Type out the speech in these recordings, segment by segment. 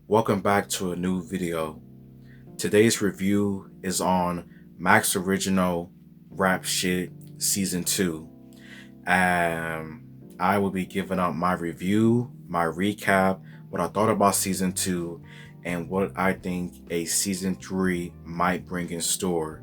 Welcome back to a new video. Today's review is on Max Original Rap Shit Season 2. I will be giving out my review, my recap, what I thought about Season 2, and what I think a Season 3 might bring in store.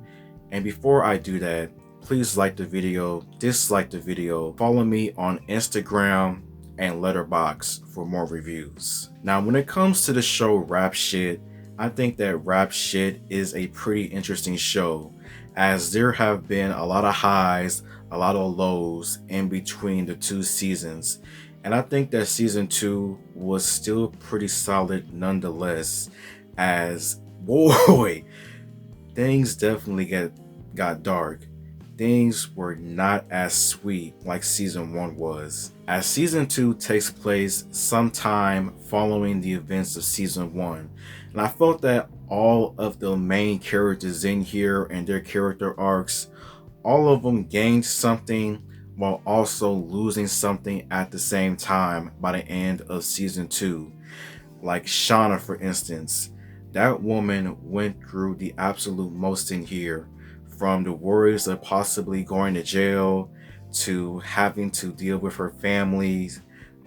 And before I do that, please like the video, dislike the video, follow me on Instagram and Letterboxd for more reviews. Now, when it comes to the show Rap Shit, I think that Rap Shit is a pretty interesting show, as there have been a lot of highs, a lot of lows in between the two seasons. And I think that season 2 was still pretty solid nonetheless, as boy, things definitely got dark. Things were not as sweet like season 1 was, as season 2 takes place sometime following the events of season 1. And I felt that all of the main characters in here and their character arcs, all of them gained something while also losing something at the same time by the end of season 2. Like Shauna, for instance. That woman went through the absolute most in here, from the worries of possibly going to jail to having to deal with her family,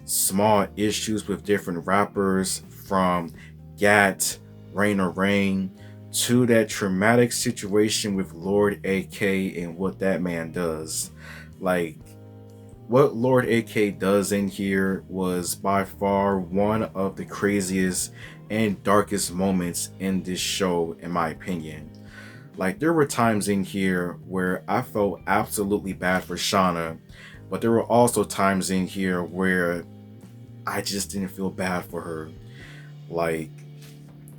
small issues with different rappers, from Gat, Rain, to that traumatic situation with Lord AK and what that man does. Like, what Lord AK does in here was by far one of the craziest and darkest moments in this show, in my opinion. Like, there were times in here where I felt absolutely bad for Shauna, but there were also times in here where I just didn't feel bad for her. Like,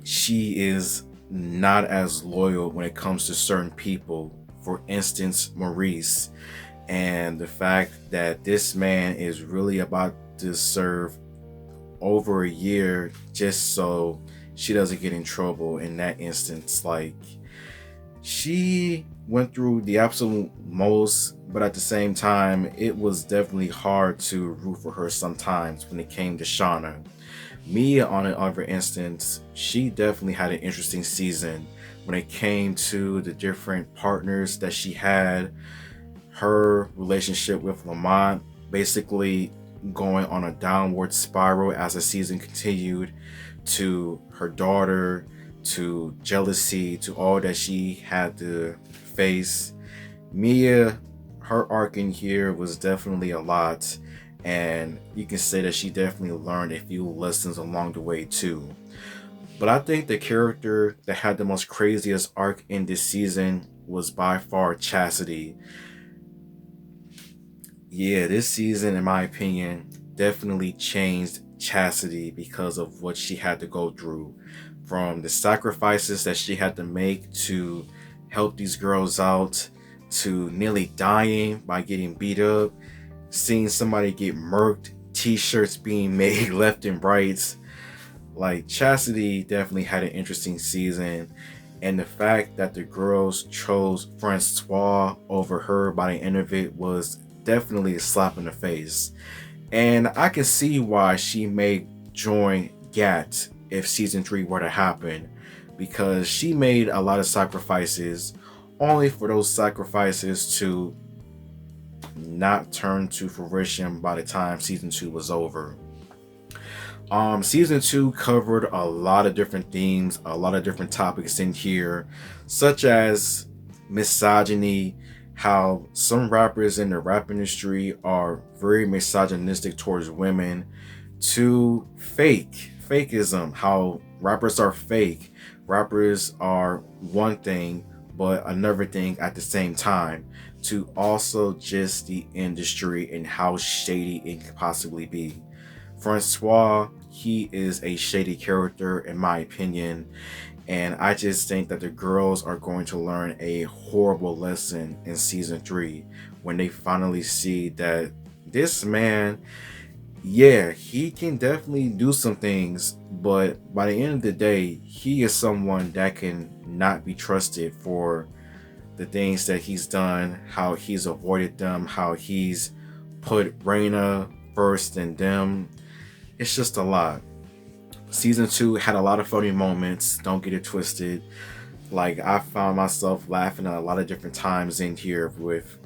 she is not as loyal when it comes to certain people. For instance, Maurice, and the fact that this man is really about to serve over a year just so she doesn't get in trouble in that instance. Like, she went through the absolute most, but at the same time, it was definitely hard to root for her sometimes when it came to Shauna. Mia, on the other instance, she definitely had an interesting season when it came to the different partners that she had. Her relationship with Lamont basically going on a downward spiral as the season continued, to her daughter, to jealousy, to all that she had to face. Mia, her arc in here was definitely a lot, and you can say that she definitely learned a few lessons along the way too. But I think the character that had the most craziest arc in this season was by far Chastity. Yeah, this season, in my opinion, definitely changed Chastity because of what she had to go through. From the sacrifices that she had to make to help these girls out, to nearly dying by getting beat up, seeing somebody get murked, t-shirts being made left and right. Like, Chastity definitely had an interesting season, and the fact that the girls chose Francois over her by the end of it was definitely a slap in the face. And I can see why she may join Gat if season 3 were to happen, because she made a lot of sacrifices, only for those sacrifices to not turn to fruition by the time season 2 was over. Season 2 covered a lot of different themes, a lot of different topics in here, such as misogyny, how some rappers in the rap industry are very misogynistic towards women, to fakeism, how rappers are fake. Rappers are one thing, but another thing at the same time, to also just the industry and how shady it could possibly be. Francois, he is a shady character in my opinion, and I just think that the girls are going to learn a horrible lesson in season 3 when they finally see that this man, yeah, he can definitely do some things, but by the end of the day, he is someone that can not be trusted for the things that he's done, how he's avoided them, how he's put Raina first and them. It's just a lot. Season 2 had a lot of funny moments, don't get it twisted. Like, I found myself laughing at a lot of different times in here with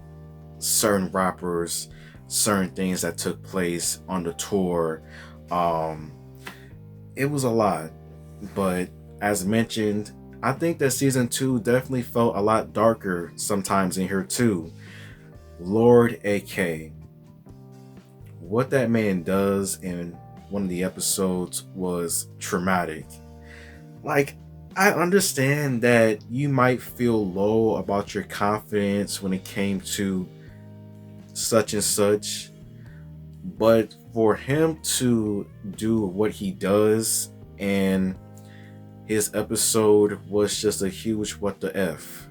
certain rappers, certain things that took place on the tour. Um, it was a lot, but as mentioned, I think that season 2 definitely felt a lot darker sometimes in here too. Lord AK, what that man does in one of the episodes was traumatic. Like, I understand that you might feel low about your confidence when it came to such and such, but for him to do what he does and his episode was just a huge what the F.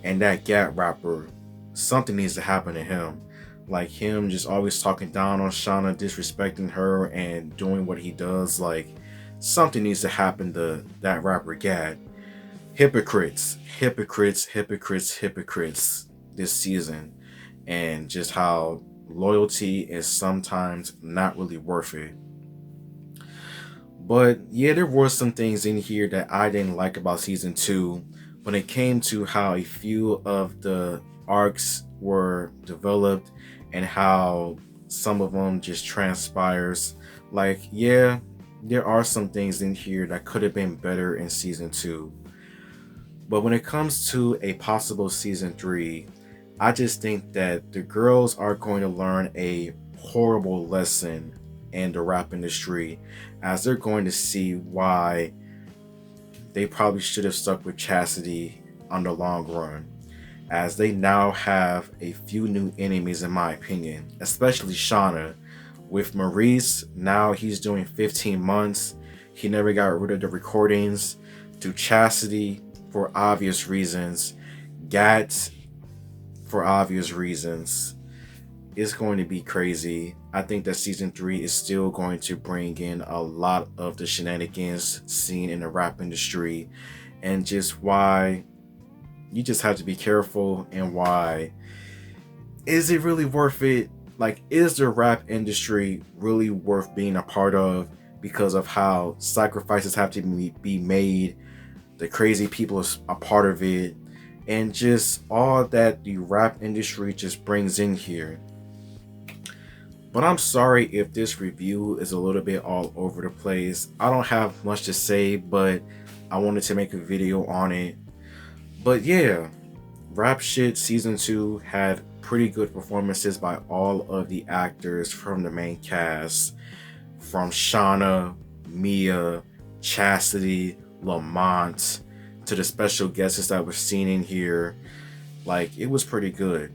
And that Gap rapper, something needs to happen to him. Like him just always talking down on Shauna, disrespecting her and doing what he does. Like something needs to happen to that rapper Gad. Hypocrites, hypocrites, hypocrites, hypocrites this season. And just how loyalty is sometimes not really worth it. But yeah, there were some things in here that I didn't like about season 2 when it came to how a few of the arcs were developed and how some of them just transpires. Like, yeah, there are some things in here that could have been better in season 2. But when it comes to a possible season 3, I just think that the girls are going to learn a horrible lesson in the rap industry, as they're going to see why they probably should have stuck with Chastity on the long run, as they now have a few new enemies in my opinion, especially Shauna. With Maurice, now he's doing 15 months. He never got rid of the recordings. To Chastity, for obvious reasons. Gat, for obvious reasons. It's going to be crazy. I think that season 3 is still going to bring in a lot of the shenanigans seen in the rap industry, and just why you just have to be careful, and why is it really worth it? Like, is the rap industry really worth being a part of because of how sacrifices have to be made, the crazy people is a part of it, and just all that the rap industry just brings in here. But I'm sorry if this review is a little bit all over the place. I don't have much to say, but I wanted to make a video on it. But yeah, Rap Shit Season 2 had pretty good performances by all of the actors from the main cast. From Shauna, Mia, Chastity, Lamont, to the special guests that were seen in here. Like, it was pretty good.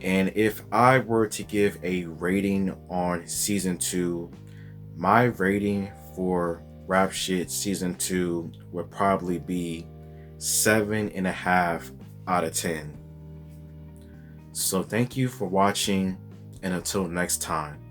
And if I were to give a rating on season 2, my rating for Rap Shit season 2 would probably be 7.5 out of 10. So thank you for watching, and until next time.